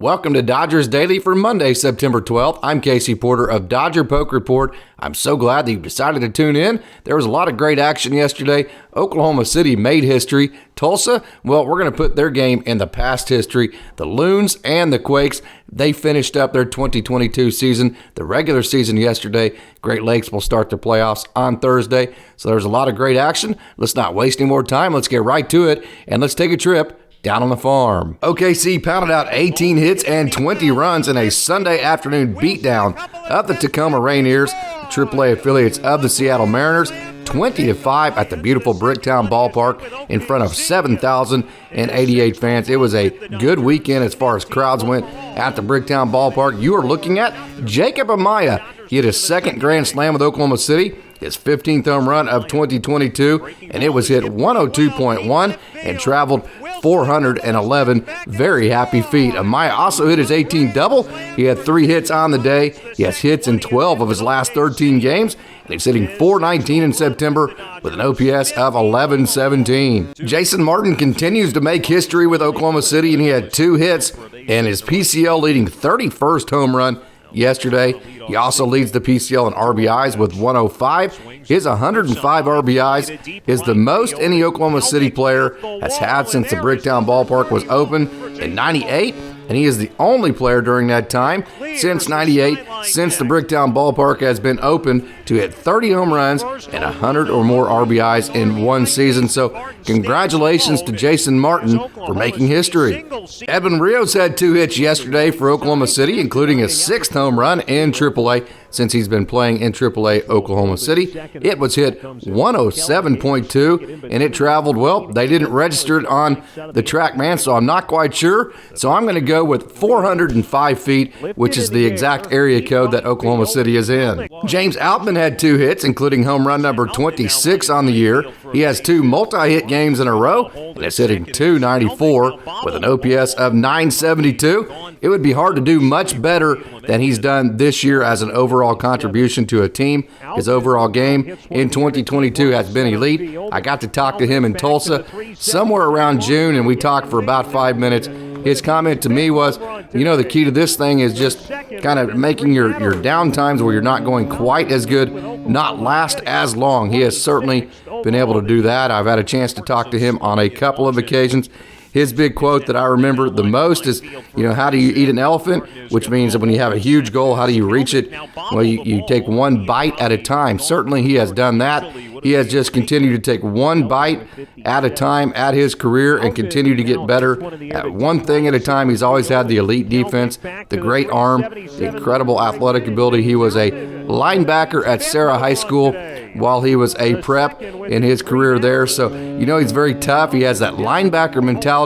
Welcome to Dodgers Daily for Monday, September 12th. I'm Casey Porter of Dodger Poke Report. I'm so glad that you decided to tune in. There was a lot of great action yesterday. Oklahoma City made history. Tulsa, well, we're going to put their game in the past history. The Loons and the Quakes, they finished up their 2022 season, the regular season yesterday. Great Lakes will start their playoffs on Thursday. So there's a lot of great action. Let's not waste any more time. Let's get right to it, and let's take a trip down on the farm. OKC pounded out 18 hits and 20 runs in a Sunday afternoon beatdown of the Tacoma Rainiers, the AAA affiliates of the Seattle Mariners, 20-5 at the beautiful Bricktown Ballpark in front of 7,088 fans. It was a good weekend as far as crowds went at the Bricktown Ballpark. You are looking at Jacob Amaya. He hit his second grand slam with Oklahoma City, his 15th home run of 2022, and it was hit 102.1 and traveled 411 very happy feet. Amaya also hit his 18th double. He had 3 hits on the day. He has hits in 12 of his last 13 games, and he's hitting .419 in September with an OPS of 1117. Jason Martin continues to make history with Oklahoma City, and he had 2 hits and his PCL leading 31st home run yesterday. He also leads the PCL in RBIs with 105. His 105 RBIs is the most any Oklahoma City player has had since the Bricktown Ballpark was open in '98, and he is the only player during that time since '98, since the Bricktown Ballpark has been open, to hit 30 home runs and 100 or more RBIs in one season. So congratulations to Jason Martin for making history. Edwin Rios had 2 hits yesterday for Oklahoma City, including his 6th home run in AAA since he's been playing in AAA Oklahoma City. It was hit 107.2, and it traveled, well, they didn't register it on the TrackMan, so I'm not quite sure. So I'm going to go with 405 feet, which is the exact area code that Oklahoma City is in. James Alpin had 2 hits, including home run number 26 on the year. He has 2 multi-hit games in a row, and is hitting .294 with an OPS of 972. It would be hard to do much better than he's done this year as an overall contribution to a team. His overall game in 2022 has been elite. I got to talk to him in Tulsa somewhere around June, and we talked for about 5 minutes. His comment to me was, the key to this thing is just kind of making your down times where you're not going quite as good not last as long. He has certainly been able to do that. I've had a chance to talk to him on a couple of occasions. His big quote that I remember the most is, how do you eat an elephant? Which means that when you have a huge goal, how do you reach it? Well, you take one bite at a time. Certainly he has done that. He has just continued to take one bite at a time at his career and continue to get better at one thing at a time. He's always had the elite defense, the great arm, the incredible athletic ability. He was a linebacker at Sarah High School while he was a prep in his career there. So, he's very tough. He has that linebacker mentality.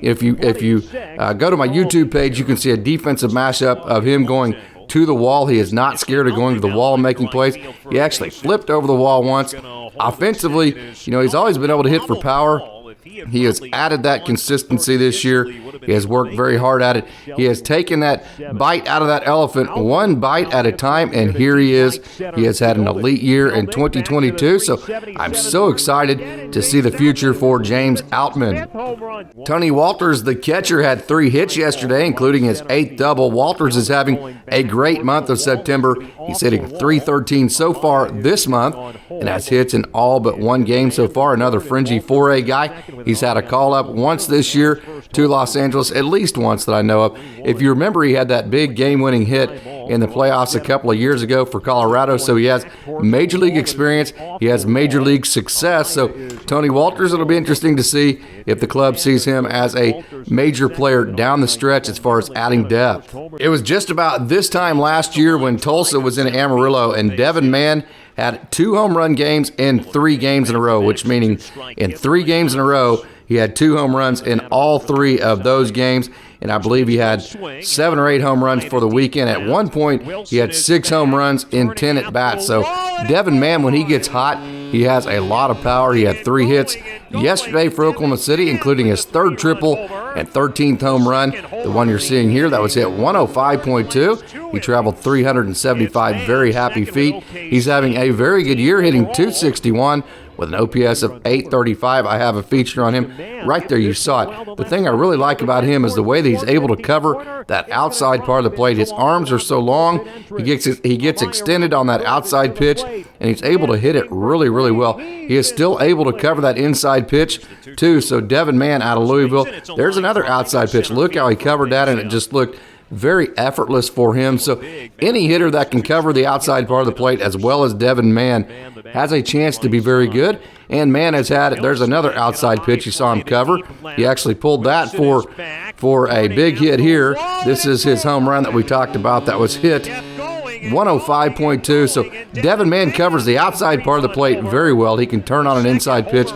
If you go to my YouTube page, you can see a defensive mashup of him going to the wall. He is not scared of going to the wall and making plays. He actually flipped over the wall once. Offensively, he's always been able to hit for power. He has added that consistency this year. He has worked very hard at it. He has taken that bite out of that elephant one bite at a time, and here he is. He has had an elite year in 2022, so I'm so excited to see the future for James Outman. Tony Walters, the catcher, had 3 hits yesterday, including his 8th double. Walters is having a great month of September. He's hitting .313 so far this month and has hits in all but one game so far. Another fringy 4A guy. He's had a call-up once this year to Los Angeles, at least once that I know of. If you remember, he had that big game-winning hit in the playoffs a couple of years ago for Colorado, so he has major league experience. He has major league success. So Tony Walters, it'll be interesting to see if the club sees him as a major player down the stretch as far as adding depth. It was just about this time last year when Tulsa was in Amarillo, and Devin Mann had 2 home run games in 3 games in a row, which meaning in 3 games in a row, he had 2 home runs in all 3 of those games, and I believe he had 7 or 8 home runs for the weekend. At one point, he had 6 home runs in 10 at-bats. So Devin Mann, when he gets hot, he has a lot of power. He had 3 hits yesterday for Oklahoma City, including his 3rd triple and 13th home run. The one you're seeing here, that was hit 105.2. He traveled 375 very happy feet. He's having a very good year, hitting .261 with an OPS of 835. I have a feature on him. Right there, you saw it. The thing I really like about him is the way that he's able to cover that outside part of the plate. His arms are so long, he gets extended on that outside pitch, and he's able to hit it really, really well. He is still able to cover that inside pitch, too. So Devin Mann out of Louisville, there's another outside pitch. Look how he covered that, and it just looked very effortless for him. So any hitter that can cover the outside part of the plate as well as Devin Mann has a chance to be very good. And Mann has there's another outside pitch you saw him cover. He actually pulled that for a big hit here. This is his home run that we talked about that was hit 105.2. So Devin Mann covers the outside part of the plate very well. He can turn on an inside pitch.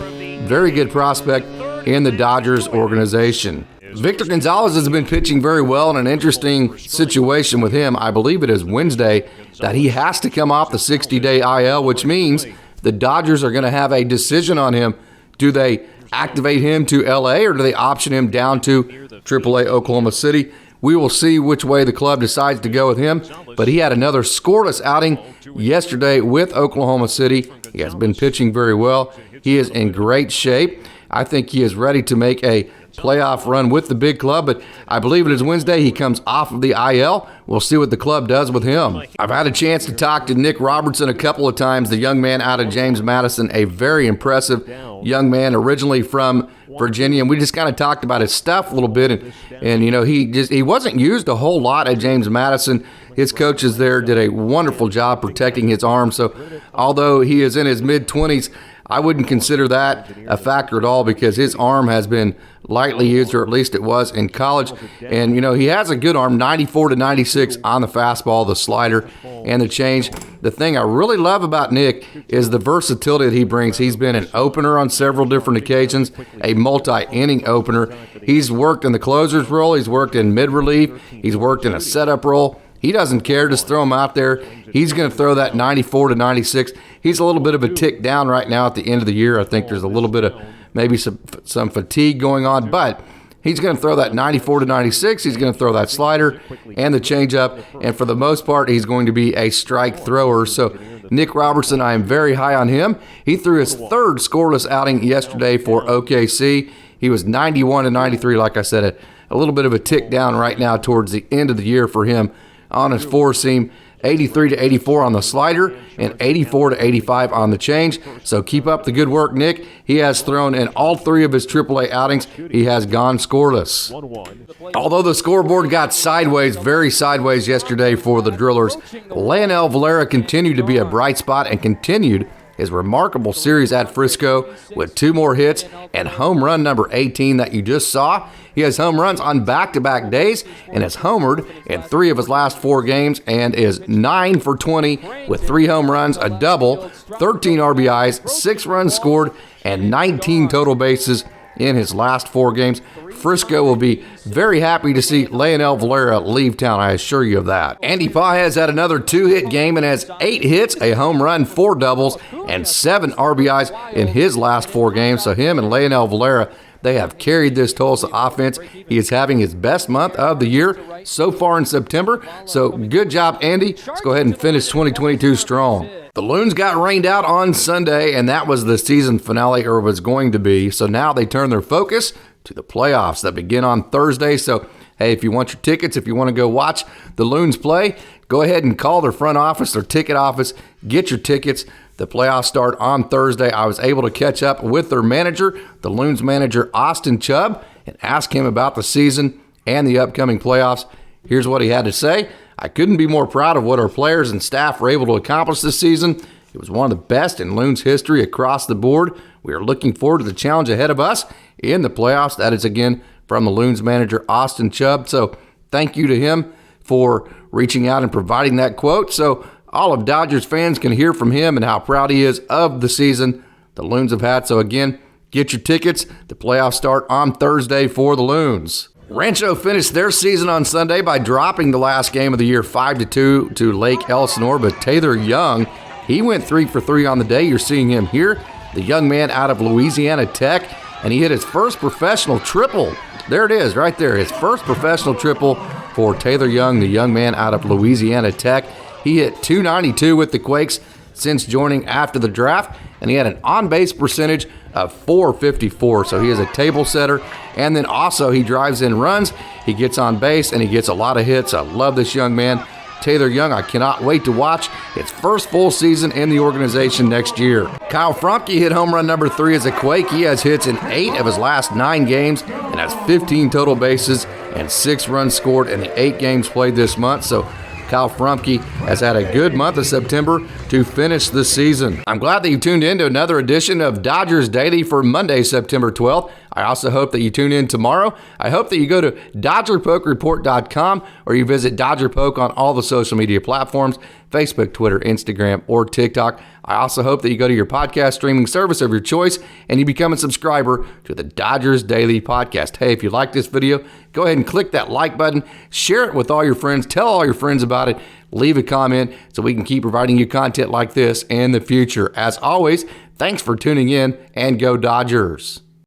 Very good prospect in the Dodgers organization. Victor Gonzalez has been pitching very well in an interesting situation with him. I believe it is Wednesday that he has to come off the 60-day IL, which means the Dodgers are going to have a decision on him. Do they activate him to L.A. or do they option him down to AAA Oklahoma City? We will see which way the club decides to go with him, but he had another scoreless outing yesterday with Oklahoma City. He has been pitching very well. He is in great shape. I think he is ready to make a playoff run with the big club, but I believe it is Wednesday. He comes off of the IL. We'll see what the club does with him. I've had a chance to talk to Nick Robertson a couple of times, the young man out of James Madison, a very impressive young man originally from Virginia, and we just kind of talked about his stuff a little bit, and you know, he wasn't used a whole lot at James Madison. His coaches there did a wonderful job protecting his arm, so although he is in his mid-20s, I wouldn't consider that a factor at all because his arm has been lightly used, or at least it was in college. And, you know, he has a good arm, 94 to 96 on the fastball, the slider, and the change. The thing I really love about Nick is the versatility that he brings. He's been an opener on several different occasions, a multi-inning opener. He's worked in the closer's role. He's worked in mid-relief. He's worked in a setup role. He doesn't care. Just throw him out there. He's going to throw that 94 to 96. He's a little bit of a tick down right now at the end of the year. I think there's a little bit of maybe some fatigue going on, but he's going to throw that 94 to 96. He's going to throw that slider and the changeup, and for the most part, he's going to be a strike thrower. So Nick Robertson, I am very high on him. He threw his third scoreless outing yesterday for OKC. He was 91 to 93, like I said, a little bit of a tick down right now towards the end of the year for him on his four-seam. 83 to 84 on the slider, and 84 to 85 on the change. So keep up the good work, Nick. He has thrown in all three of his AAA outings. He has gone scoreless. Although the scoreboard got sideways, very sideways yesterday for the Drillers, Lionel Valera continued to be a bright spot and continued his remarkable series at Frisco with 2 more hits and home run number 18 that you just saw. He has home runs on back-to-back days and has homered in 3 of his last 4 games and is 9 for 20 with 3 home runs, a double, 13 RBIs, 6 runs scored, and 19 total bases in his last 4 games. Frisco will be very happy to see Lionel Valera leave town, I assure you of that. Andy Pages had another 2-hit game and has 8 hits, a home run, 4 doubles, and 7 RBIs in his last 4 games. So him and Lionel Valera, they have carried this Tulsa offense. He is having his best month of the year so far in September. So good job, Andy. Let's go ahead and finish 2022 strong. The Loons got rained out on Sunday, and that was the season finale, or was going to be. So now they turn their focus to the playoffs that begin on Thursday. So, hey, if you want your tickets, if you want to go watch the Loons play, go ahead and call their front office, their ticket office, get your tickets. The playoffs start on Thursday. I was able to catch up with their manager, the Loons manager, Austin Chubb, and ask him about the season and the upcoming playoffs. Here's what he had to say. I couldn't be more proud of what our players and staff were able to accomplish this season. It was one of the best in Loons history across the board. We are looking forward to the challenge ahead of us in the playoffs. That is, again, from the Loons manager, Austin Chubb. So thank you to him for reaching out and providing that quote. So all of Dodgers fans can hear from him and how proud he is of the season the Loons have had. So again, get your tickets. The playoffs start on Thursday for the Loons. Rancho finished their season on Sunday by dropping the last game of the year 5-2 to Lake Elsinore, but Taylor Young, he went 3 for 3 on the day. You're seeing him here, the young man out of Louisiana Tech, and he hit his first professional triple. There it is right there, his first professional triple for Taylor Young, the young man out of Louisiana Tech. He hit .292 with the Quakes since joining after the draft, and he had an on-base percentage of .454, so he is a table setter. And then also he drives in runs, he gets on base, and he gets a lot of hits. I love this young man. Taylor Young, I cannot wait to watch his first full season in the organization next year. Kyle Frumke hit home run number 3 as a Quake. He has hits in 8 of his last 9 games and has 15 total bases and 6 runs scored in the 8 games played this month. So Kyle Frumke has had a good month of September to finish the season. I'm glad that you tuned in to another edition of Dodgers Daily for Monday, September 12th. I also hope that you tune in tomorrow. I hope that you go to DodgerPokeReport.com or you visit Dodger Poke on all the social media platforms, Facebook, Twitter, Instagram, or TikTok. I also hope that you go to your podcast streaming service of your choice and you become a subscriber to the Dodgers Daily Podcast. Hey, if you like this video, go ahead and click that like button, share it with all your friends, tell all your friends about it, leave a comment so we can keep providing you content like this in the future. As always, thanks for tuning in and go Dodgers.